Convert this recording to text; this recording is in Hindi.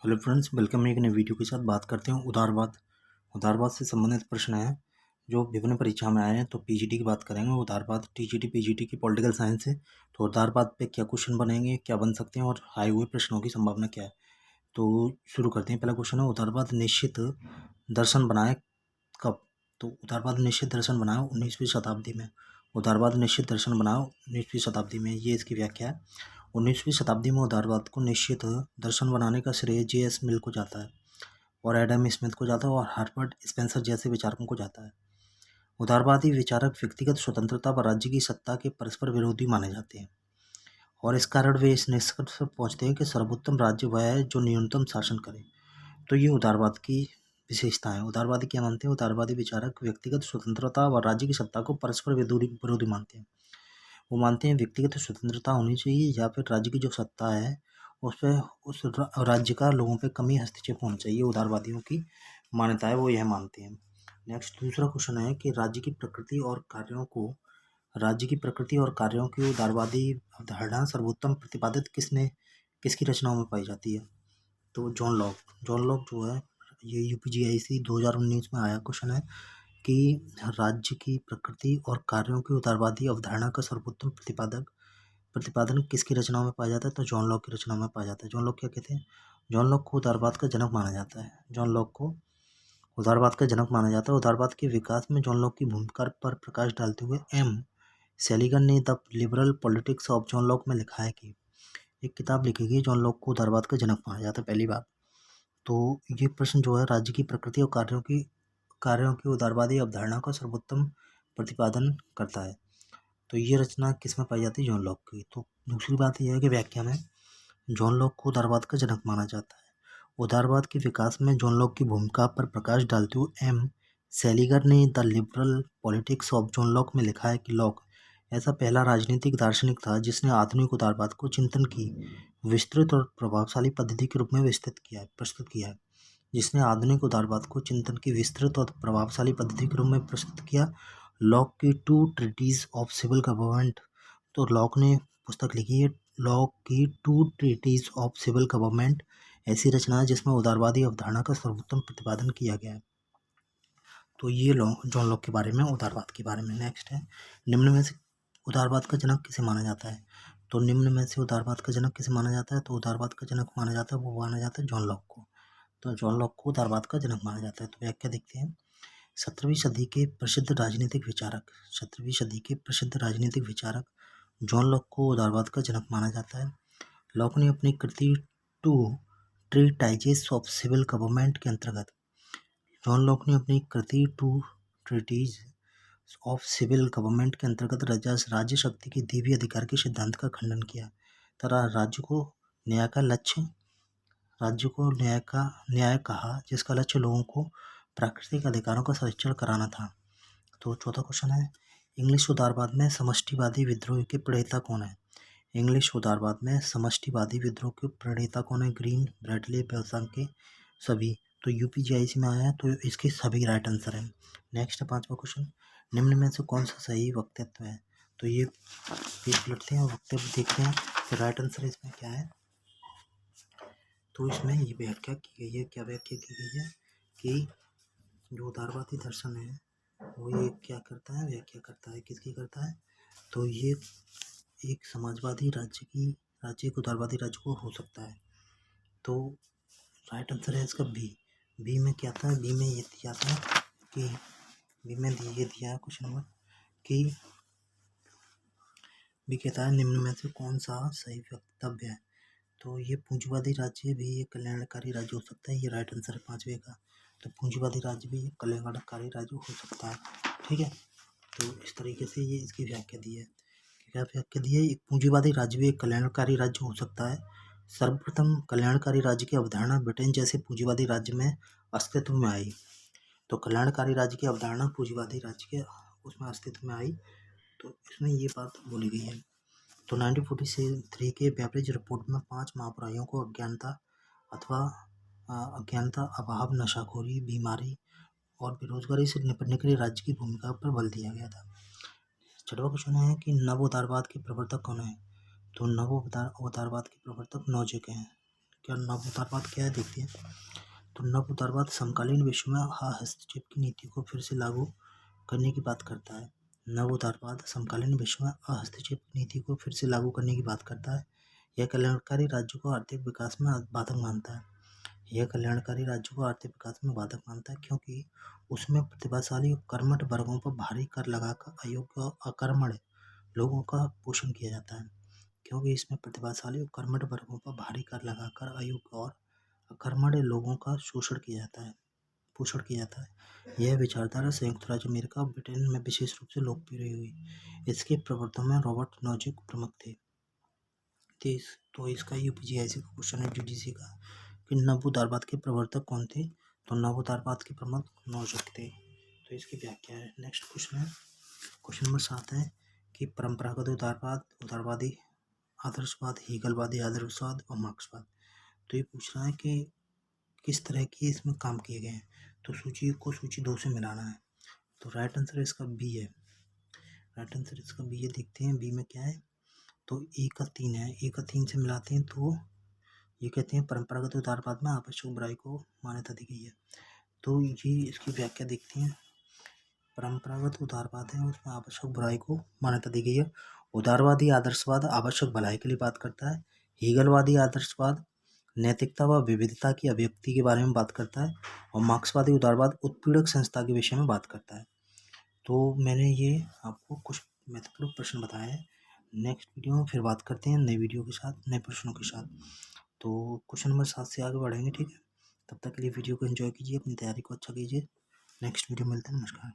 हेलो फ्रेंड्स, वेलकम एक नई वीडियो के साथ बात करते हैं उदारवाद। उदारवाद से संबंधित प्रश्न है जो विभिन्न परीक्षा में आए हैं। तो पीजीटी की बात करेंगे। उदारवाद टीजीटी पीजीटी की पॉलिटिकल साइंस है। तो उदारवाद पे क्या क्वेश्चन बनेंगे, क्या बन सकते हैं और आए हुए प्रश्नों की संभावना क्या है। तो शुरू करते हैं। पहला क्वेश्चन है, उदारवाद निश्चित दर्शन बनाए कब। तो उदारवाद निश्चित दर्शन बनाए 19वीं शताब्दी में। उदारवाद निश्चित दर्शन बनाए 19वीं शताब्दी में, ये इसकी व्याख्या है। 19वीं शताब्दी में उदारवाद को निश्चित दर्शन बनाने का श्रेय J.S. मिल को जाता है और एडम स्मिथ को जाता है और हार्वर्ड स्पेंसर जैसे विचारकों को जाता है। उदारवादी विचारक व्यक्तिगत स्वतंत्रता व राज्य की सत्ता के परस्पर विरोधी माने जाते हैं और इस कारण वे इस निष्कर्ष पर पहुंचते हैं कि सर्वोत्तम राज्य वह है जो न्यूनतम शासन करे। तो ये उदारवाद की विशेषता है। उदारवादी क्या मानते हैं? उदारवादी विचारक व्यक्तिगत स्वतंत्रता व राज्य की सत्ता को परस्पर विरोधी मानते हैं। वो मानते हैं व्यक्तिगत स्वतंत्रता होनी चाहिए या फिर राज्य की जो सत्ता है उस पर उस राज्य का लोगों पे कमी हस्तक्षेप होना चाहिए। उदारवादियों की मान्यता है, वो यह मानते हैं। नेक्स्ट दूसरा क्वेश्चन है कि राज्य की प्रकृति और कार्यों की उदारवादी अवधारणा सर्वोत्तम प्रतिपादित किसकी रचनाओं में पाई जाती है। तो जॉन लॉक जो है, ये यूपीजीआईसी 2019 में आया क्वेश्चन है कि राज्य की प्रकृति और कार्यों की उदारवादी अवधारणा का सर्वोत्तम प्रतिपादन किसकी रचनाओं में पाया जाता है। तो जॉन लॉक की रचनाओं में पाया जाता है। जॉन लॉक क्या कहते हैं? जॉन लॉक को उदारवाद का जनक माना जाता है। जॉन लॉक को उदारवाद का जनक माना जाता है। उदारवाद के विकास में जॉन लॉक की भूमिका पर प्रकाश डालते हुए एम सेलिगन ने the liberal politics of John Locke में लिखा है कि एक किताब लिखी गई। जॉन लॉक को उदारवाद का जनक माना जाता है, पहली बात। तो ये प्रश्न जो है राज्य की प्रकृति और कार्यों की उदारवादी अवधारणा का सर्वोत्तम प्रतिपादन करता है। तो ये रचना किस में पाई जाती है? जॉन लॉक की। तो दूसरी बात यह है कि व्याख्या में जॉन लॉक को उदारवाद का जनक माना जाता है। उदारवाद के विकास में जॉन लॉक की भूमिका पर प्रकाश डालते हुए एम सेलिगर ने the liberal politics of John Locke में लिखा है कि लॉक ऐसा पहला राजनीतिक दार्शनिक था जिसने आधुनिक उदारवाद को चिंतन की विस्तृत और प्रभावशाली पद्धति के रूप में प्रस्तुत किया है। जिसने आधुनिक उदारवाद को चिंतन की विस्तृत और प्रभावशाली पद्धति के रूप में प्रस्तुत किया। लॉक की two treatises of civil government. तो लॉक ने पुस्तक लिखी है लॉक की two treatises of civil government, ऐसी रचना है जिसमें उदारवादी अवधारणा का सर्वोत्तम प्रतिपादन किया गया है। तो ये जॉन लॉक के बारे में, उदारवाद के बारे में। नेक्स्ट है, निम्न में से उदारवाद का जनक किसे माना जाता है। तो निम्न में से उदारवाद का जनक किसे माना जाता है? तो उदारवाद का जनक माना जाता है, वो माना जाता है जॉन लॉक को। तो जॉन लॉक को उदारवाद का जनक माना जाता है। तो व्याख्या देखते हैं। 17वीं सदी के प्रसिद्ध राजनीतिक विचारक जॉन लॉक को उदारवाद का जनक माना जाता है। लॉक ने अपनी कृति टू ट्रीटाइजेस ऑफ सिविल गवर्नमेंट के अंतर्गत ट्रीटीज ऑफ सिविल गवर्नमेंट के अंतर्गत राज्य शक्ति की देवी अधिकार के सिद्धांत का खंडन किया तथा राज्य को न्याय कहा, जिसका लक्ष्य लोगों को प्राकृतिक अधिकारों का संरक्षण कराना था। तो चौथा क्वेश्चन है, इंग्लिश उदारवाद में समष्टिवादी विद्रोह के प्रणेता कौन है। इंग्लिश उदारवाद में समष्टिवादी विद्रोह के प्रणेता कौन है? ग्रीन, ब्रैडले, बेल्सांके, सभी। तो यूपीजीआईसी में आया है, तो इसके सभी राइट आंसर है। नेक्स्ट है पांचवा क्वेश्चन, निम्न में से कौन सा सही वक्तव्य है। तो ये पेज पलटते हैं और वक्तव्य देखते हैं कि राइट आंसर इसमें क्या है। तो इसमें ये व्याख्या की गई है, क्या व्याख्या की गई है कि जो उदारवादी दर्शन है वो ये क्या करता है, व्याख्या करता है, किसकी करता है। तो ये एक समाजवादी राज्य एक उदारवादी राज्य को हो सकता है। तो राइट आंसर है इसका बी में क्या था? बी में ये दिया था कि बी में ये दिया है क्वेश्चन नंबर कि बी कहता है निम्न में से कौन सा सही वक्तव्य है। तो ये पूंजीवादी राज्य भी एक कल्याणकारी राज्य हो सकता है, ये राइट आंसर है पांचवे का। तो पूंजीवादी राज्य भी एक कल्याणकारी राज्य हो सकता है, ठीक है। तो इस तरीके से ये इसकी व्याख्या दी है। क्या व्याख्या दी है? एक पूंजीवादी राज्य भी एक कल्याणकारी राज्य हो सकता है। सर्वप्रथम कल्याणकारी राज्य की अवधारणा ब्रिटेन जैसे पूंजीवादी राज्य में अस्तित्व में आई। तो कल्याणकारी राज्य की अवधारणा पूंजीवादी राज्य के उसमें अस्तित्व में आई। तो इसमें ये बात बोली गई है। तो 1943 के बेवरेज रिपोर्ट में 5 महापुराइयों को अज्ञानता, अभाव, नशाखोरी, बीमारी और बेरोजगारी से निपटने के लिए राज्य की भूमिका पर बल दिया गया था। छठवां क्वेश्चन है कि नव उदारवाद के प्रवर्तक कौन है। तो नव उदारवाद के प्रवर्तक नौचेक हैं। क्या नव उदारवाद क्या है देखते हैं। तो नव उदारवाद समकालीन विश्व में हस्तक्षेप की नीति को फिर से लागू करने की बात करता है। नव उदारवाद समकालीन विश्व में हस्तक्षेप की नीति को फिर से लागू करने की बात करता है। यह कल्याणकारी राज्यों को आर्थिक विकास में बाधक मानता है। यह कल्याणकारी राज्यों को आर्थिक विकास में बाधक मानता है क्योंकि उसमें प्रतिभाशाली और कर्मठ वर्गों पर भारी कर लगाकर अयोग्य और अकर्मण्य लोगों का पोषण किया जाता है। क्योंकि इसमें प्रतिभाशाली और कर्मठ वर्गों पर भारी कर लगाकर अयोग्य और अकर्मण्य लोगों का शोषण किया जाता है, पोषण किया जाता है। यह विचारधारा संयुक्त राज्य अमेरिका और ब्रिटेन में विशेष रूप से लोकप्रिय हुई। इसके प्रवर्तक में रॉबर्ट नोजिक प्रमुख थे। तो इसका यूपीजीआईसी का क्वेश्चन है यूजीसी का कि नव उदारवाद के प्रवर्तक कौन थे। तो नव उदारवाद के प्रमुख नोजिक थे। तो इसकी व्याख्या है। नेक्स्ट क्वेश्चन है, क्वेश्चन नंबर 7 है कि परंपरागत उदारवाद, उदारवादी आदर्शवाद, हेगलवादी आदर्शवाद और मार्क्सवाद। तो ये पूछ रहा है कि किस तरह की इसमें काम किए गए हैं। तो सूची को सूची 2 से मिलाना है। तो राइट आंसर इसका बी है। राइट आंसर इसका बी है। देखते हैं बी में क्या है। तो ए का 3 है। ए का 3 से मिलाते हैं तो ये कहते हैं परंपरागत उदारवाद में आवश्यक बुराई को मान्यता दी गई है। तो ये इसकी व्याख्या देखते हैं। परंपरागत उदारवाद है उसमें आवश्यक बुराई को मान्यता दी गई है। उदारवादी आदर्शवाद आवश्यक भलाई के लिए बात करता है। हेगलवादी आदर्शवाद नैतिकता व विविधता की अभिव्यक्ति के बारे में बात करता है। और मार्क्सवादी उदारवाद उत्पीड़क संस्था के विषय में बात करता है। तो मैंने ये आपको कुछ महत्वपूर्ण प्रश्न बताए हैं। नेक्स्ट वीडियो में फिर बात करते हैं नए वीडियो के साथ, नए प्रश्नों के साथ। तो क्वेश्चन नंबर 7 से आगे बढ़ेंगे, ठीक है। तब तक के लिए वीडियो को एंजॉय कीजिए, अपनी तैयारी को अच्छा कीजिए। नेक्स्ट वीडियो मिलते हैं। नमस्कार।